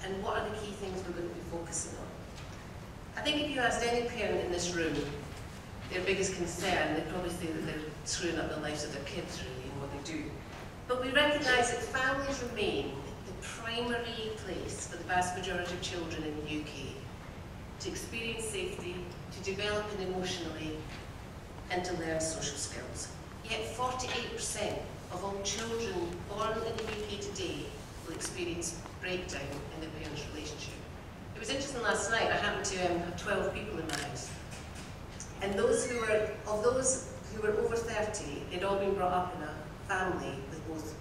and what are the key things we're going to be focusing on. I think if you asked any parent in this room their biggest concern, they'd probably say that they're screwing up the lives of their kids, really, and what they do. But we recognise that families remain the primary place for the vast majority of children in the UK to experience safety, to develop emotionally, and to learn social skills. Yet 48% of all children born in the UK today will experience breakdown in their parents' relationship. It was interesting last night, I happened to have 12 people in my house. And of those who were over 30, they'd all been brought up in a family with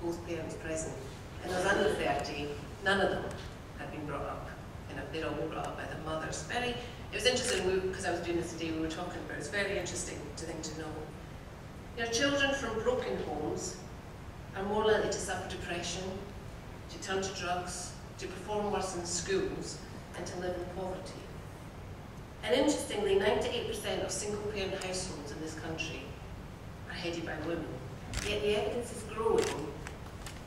both parents present. And those under 30, none of them had been brought up. They'd all been brought up by their mothers. It was interesting, because I was doing this today, we were talking about it. It's very interesting to know. You know, children from broken homes are more likely to suffer depression, to turn to drugs, to perform worse in schools, and to live in poverty. And interestingly, 98% of single-parent households in this country are headed by women. Yet the evidence is growing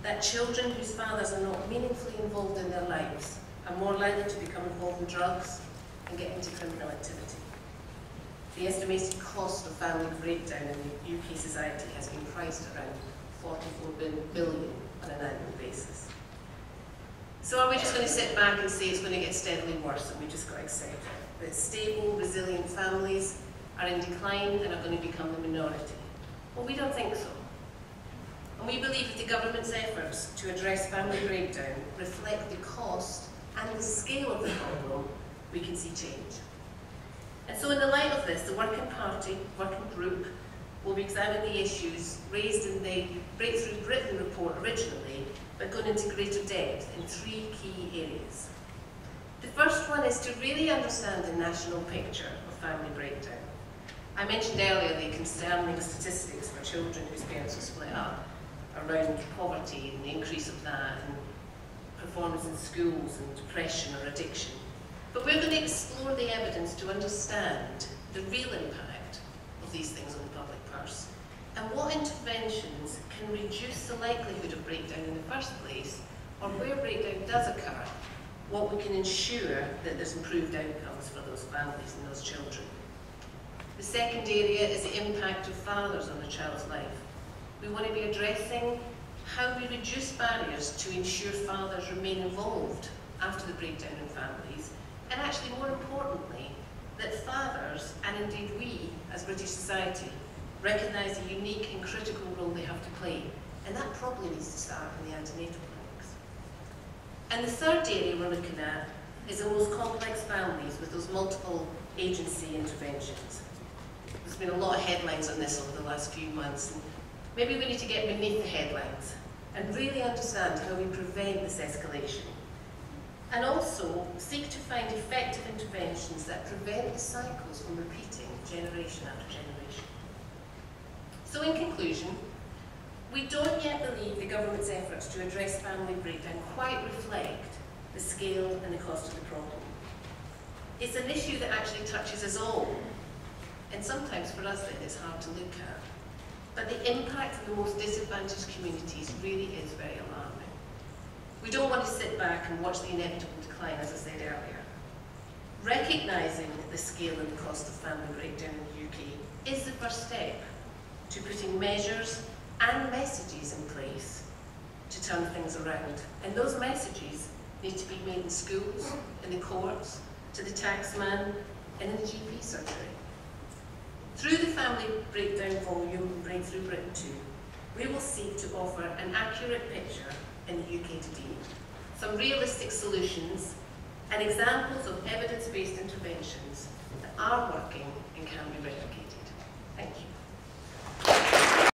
that children whose fathers are not meaningfully involved in their lives are more likely to become involved in drugs and get into criminal activity. The estimated cost of family breakdown in the UK society has been priced around 44 billion on an annual basis. So are we just going to sit back and say it's going to get steadily worse and we just got to accept it? That stable, resilient families are in decline and are going to become the minority? Well, we don't think so. And we believe that the government's efforts to address family breakdown reflect the cost and the scale of the problem, we can see change. And so in the light of this, the working group will be examining the issues raised in the Breakthrough Britain report originally, but going into greater depth in 3 key areas. The first one is to really understand the national picture of family breakdown. I mentioned earlier the concerning statistics for children whose parents are split up around poverty and the increase of that, and performance in schools and depression or addiction. But we're going to explore the evidence to understand the real impact of these things on the public purse and what interventions can reduce the likelihood of breakdown in the first place, or where breakdown does occur, what we can ensure that there's improved outcomes for those families and those children. The second area is the impact of fathers on a child's life. We want to be addressing how we reduce barriers to ensure fathers remain involved after the breakdown in families, and actually more importantly, that fathers, and indeed we as British society, recognise the unique and critical role they have to play, and that probably needs to start in the antenatal clinics. And the third area we're looking at is the most complex families with those multiple agency interventions. There's been a lot of headlines on this over the last few months, and maybe we need to get beneath the headlines and really understand how we prevent this escalation, and also seek to find effective interventions that prevent the cycles from repeating generation after generation. So in conclusion, we don't yet believe the government's efforts to address family breakdown quite reflect the scale and the cost of the problem. It's an issue that actually touches us all, and sometimes for us then it's hard to look at. But the impact of the most disadvantaged communities really is very alarming. We don't want to sit back and watch the inevitable decline, as I said earlier. Recognising the scale and the cost of family breakdown in the UK is the first step to putting measures and messages in place to turn things around. And those messages need to be made in schools, in the courts, to the taxman, and in the GP surgery. Through the Family Breakdown volume in Breakthrough Britain 2, we will seek to offer an accurate picture in the UK today, some realistic solutions, and examples of evidence-based interventions that are working and can be replicated. Thank you.